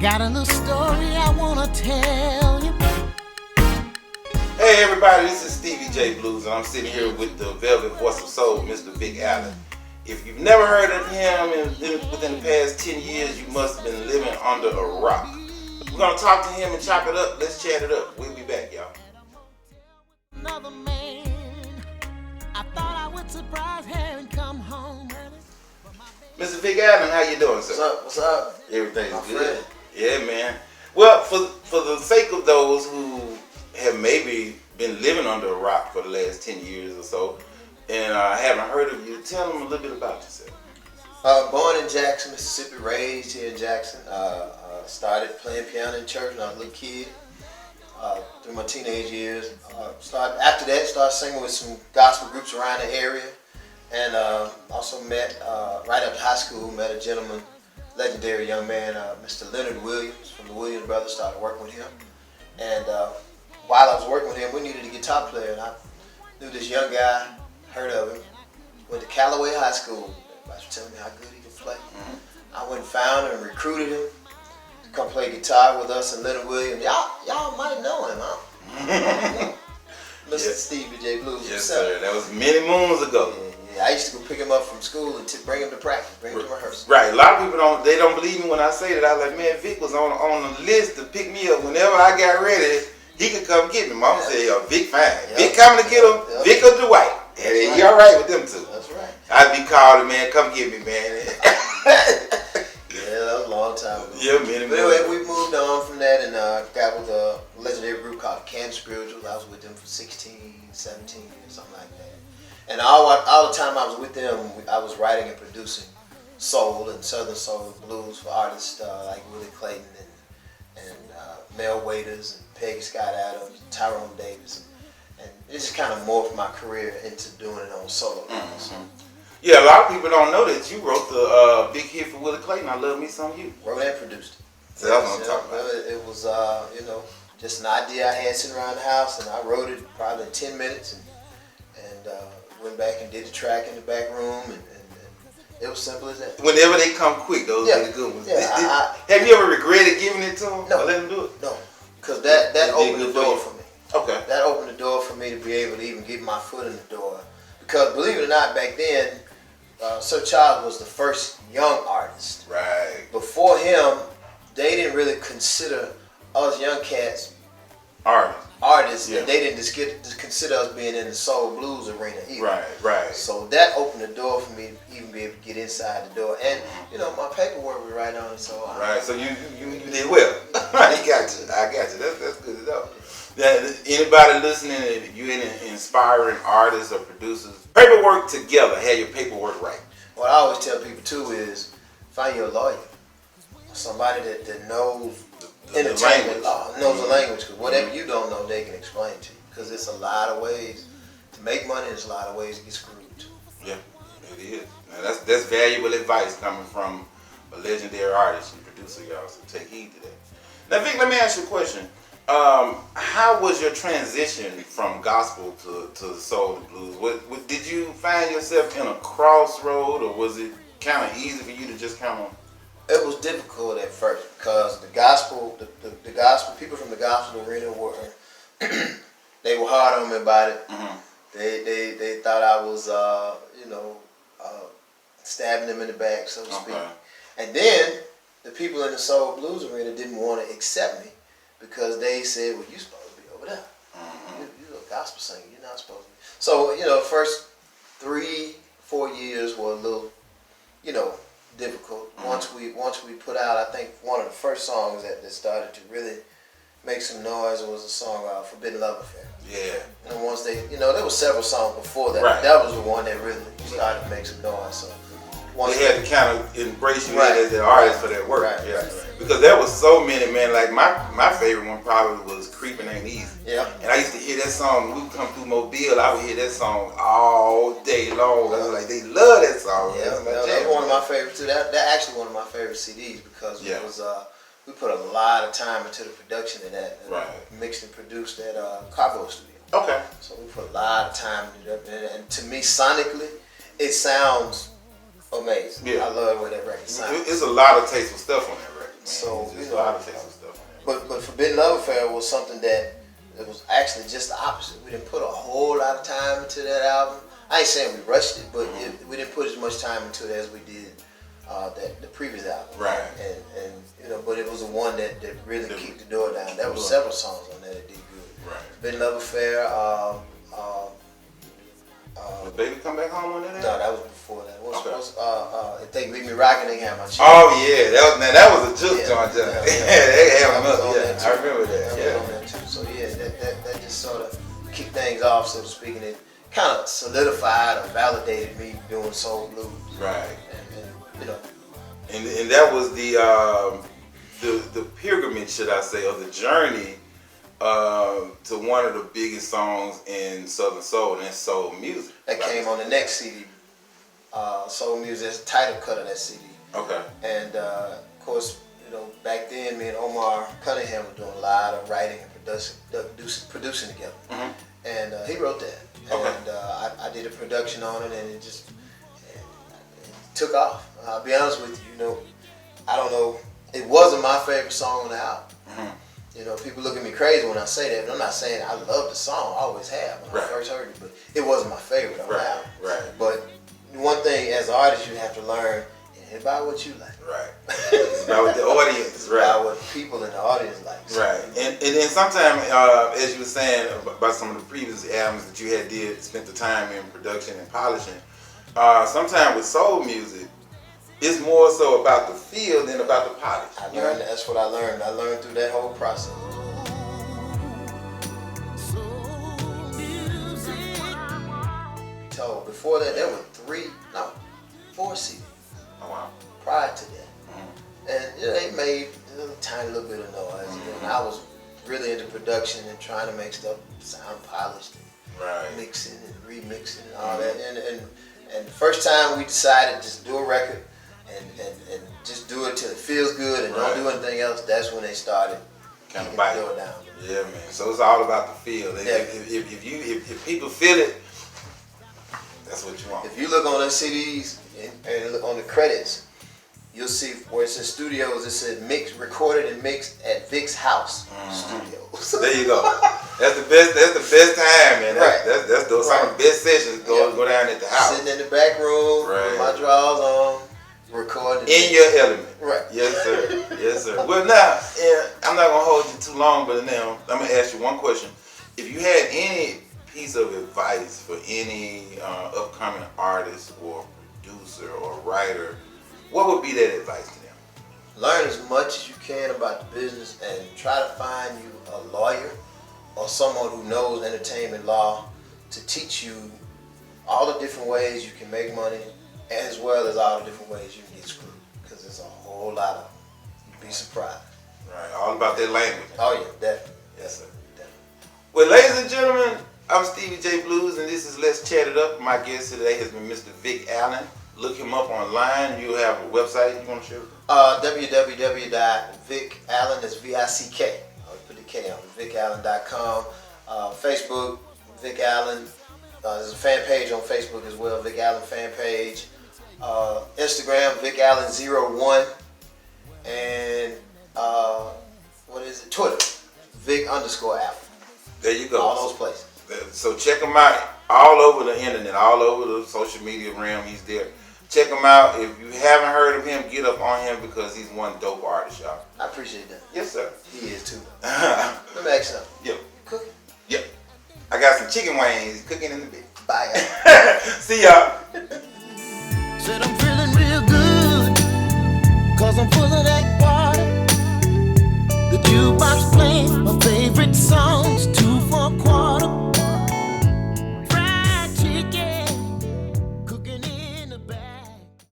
Got a little story I wanna tell you. Hey everybody, this is Stevie J Blues, and I'm sitting here with the velvet voice of soul, Mr. Vick Allen. If you've never heard of him within the past 10 years, you must have been living under a rock. We're gonna talk to him and chop it up. Let's chat it up. We'll be back, y'all. Another man, I thought I would surprise her and come home early. Mr. Vick Allen, how you doing, sir? What's up? Everything's My good. friend. Yeah, man. Well, for the sake of those who have maybe been living under a rock for the last 10 years or so, and haven't heard of you, tell them a little bit about yourself. Born in Jackson, Mississippi, raised here in Jackson. Started playing piano in church when I was a little kid. Through my teenage years. After that, started singing with some gospel groups around the area. And also met, right after high school, met a gentleman, legendary young man, Mr. Leonard Williams from the Williams Brothers. Started working with him. And while I was working with him, we needed a guitar player. And I knew this young guy, heard of him, went to Callaway High School. Everybody was telling me how good he could play. I went and found him and recruited him to come play guitar with us and Leonard Williams. Y'all might know him, huh? Mr. Stevie J Blues Yes, himself. sir. That was many moons ago. Yeah, I used to go pick him up from school and bring him to practice, bring him to rehearsal. Right. A lot of people don't believe me when I say that. I was like, man, Vic was on the list to pick me up whenever I got ready. He could come get me. Mama said, yo, Vic fine. Vic coming to get him. Vic or Dwight. And he all right with them two. That's right. I'd be calling, man, come get me, man. Yeah, that was a long time ago. Yeah, man. But anyway, we moved on from that and got with a legendary group called Can Spirituals. I was with them for 16, 17 years, something like that. And all the time I was with them, I was writing and producing soul and southern soul blues for artists like Willie Clayton and Mel Waiters and Peggy Scott Adams, Tyrone Davis. And it just kind of morphed my career into doing it on solo. Yeah, a lot of people don't know that you wrote the big hit for Willie Clayton, I Love Me Some You. Wrote and produced it. So that's what I'm talking about. It was, just an idea I had sitting around the house, and I wrote it probably in 10 minutes, and went back and did the track in the back room, and it was simple as that. Whenever they come quick, those are the good ones. Yeah, have you ever regretted giving it to them? No. Or let them do it? No, because that opened the door for me. Okay. That opened the door for me to be able to even get my foot in the door. Because believe it or not, back then, Sir Charles was the first young artist. Right. Before him, they didn't really consider us young cats artists, Yeah. and they didn't just consider us being in the soul blues arena either. Right. So that opened the door for me to even be able to get inside the door, and my paperwork was right on it. So Right. So you did well. I got you. That's good to know. Now, anybody listening, if you're an inspiring artist or producers, paperwork together. Have your paperwork right. what I always tell people too is find your lawyer, somebody that knows entertainment law, knows the language, because whatever you don't know, they can explain to you. Because it's a lot of ways to make money, there's a lot of ways to get screwed too. Yeah, it is. Now that's valuable advice coming from a legendary artist and producer, y'all. So take heed to that. Now, Vic, let me ask you a question. How was your transition from gospel to soul and blues? Did you find yourself in a crossroad, or was it kind of easy for you to just kind of? It was difficult at first because the gospel people from the gospel arena were they were hard on me about it. They thought I was stabbing them in the back, so to speak. And then the people in the soul blues arena didn't want to accept me because they said, "Well, you're supposed to be over there. You're a gospel singer. You're not supposed to be." So the first 3-4 years were a little, difficult. Once we put out, I think one of the first songs that started to really make some noise was a song "Forbidden Love Affair." Yeah. And once they, there were several songs before that. Right. That was the one that really started to make some noise. So once they had to kind of embrace you Right. as an artist for that work. Right. Yeah. Because there was so many, man. Like my favorite one probably was "Creeping Ain't Easy." Yeah. And I used to hear that song when we would come through Mobile. I would hear that song all day long. I was like, they love that song. Yeah, That's my that jam. was one of my favorites too. That actually one of my favorite CDs because it was we put a lot of time into the production of that. And Right. Mixed and produced at Cabo Studio. Okay. So we put a lot of time into it, and to me, sonically, it sounds amazing. Yeah. I love the way that record sounds. It's a lot of tasteful stuff on that record. So there's a lot of Texas stuff on there. But Forbidden Love Affair was something that it was actually just the opposite. We didn't put a whole lot of time into that album. I ain't saying we rushed it, but we didn't put as much time into it as we did the previous album. Right. And you know, but it was the one that really kicked the door down. There were several songs on there that did good. Right. Forbidden Love Affair. Did Baby Come Back Home on there? No, that was before that. If They Leave Me Rockin', They Have My Chance. Oh yeah, that was a juke joint. Yeah, They have that was another. on there Yeah, too. I remember that. That was on there too. So yeah, that just sort of kicked things off, so to speak, and it kind of solidified or validated me doing soul blues. Right. And you know. And that was the pilgrimage, should I say, or the journey to one of the biggest songs in Southern Soul, and that's soul music. That came on the next CD. Soul Music, that's the title cut of that CD. Okay. And of course, you know, back then, me and Omar Cunningham were doing a lot of writing and producing together. Mm-hmm. And he wrote that. Okay. And I did a production on it, and it took off. I'll be honest with you, you know, I don't know, it wasn't my favorite song on the album. Mm-hmm. You know, people look at me crazy when I say that, but I'm not saying I love the song, I always have when I first heard it, but it wasn't my favorite on the album. Right. But one thing as an artist you have to learn, it ain't about what you like. Right. It's about what the audience, It's right. about what people in the audience like. So, Right. And then sometimes, as you were saying about some of the previous albums that you had spent the time in production and polishing, sometimes with soul music, it's more so about the feel than about the polish. I learned that's what I learned. I learned through that whole process. So before that, there were 4 CDs. Oh wow. Prior to that. And you know, they made a tiny little bit of noise. And I was really into production and trying to make stuff sound polished and mixing and remixing and all that. And the first time we decided to just do a record and just do it till it feels good and don't do anything else, that's when they started kind of biting it down. Yeah, man. So it's all about the feel. If people feel it, that's what you want. If you look on the CDs and look on the credits, you'll see where it says studios, it said recorded and mixed at Vick's house studios. There you go. That's the best time, man. That's those some of the best sessions go down at the house. Sitting in the back room with my drawers on, recording. In your element. Right. Yes, sir. Yes, sir. Well, now, I'm not gonna hold you too long, but now I'm gonna ask you one question. If you had any piece of advice for any upcoming artist or producer or writer, what would be that advice to them? Learn as much as you can about the business and try to find you a lawyer or someone who knows entertainment law to teach you all the different ways you can make money as well as all the different ways you can get screwed. Because there's a whole lot of them. You'd be surprised. Right, all about that language. Oh yeah, definitely. Yes, sir. Definitely. Well, ladies and gentlemen, I'm Stevie J Blues, and this is Let's Chat It Up. My guest today has been Mr. Vick Allen. Look him up online. You have a website you want to share? www.Vick Allen is VICK. I'll put the K on VickAllen.com. Facebook, Vick Allen. There's a fan page on Facebook as well, Vick Allen fan page. Instagram, Vick Allen 01. And what is it? Twitter, Vick_Allen. There you go. All those places. So check him out all over the internet, all over the social media realm. He's there. Check him out. If you haven't heard of him, get up on him because he's one dope artist, y'all. I appreciate that. Yes, sir. He is too. Let me ask you something. Yep. You cooking? Yep. I got some chicken wings cooking in the bed. Bye, y'all. See y'all.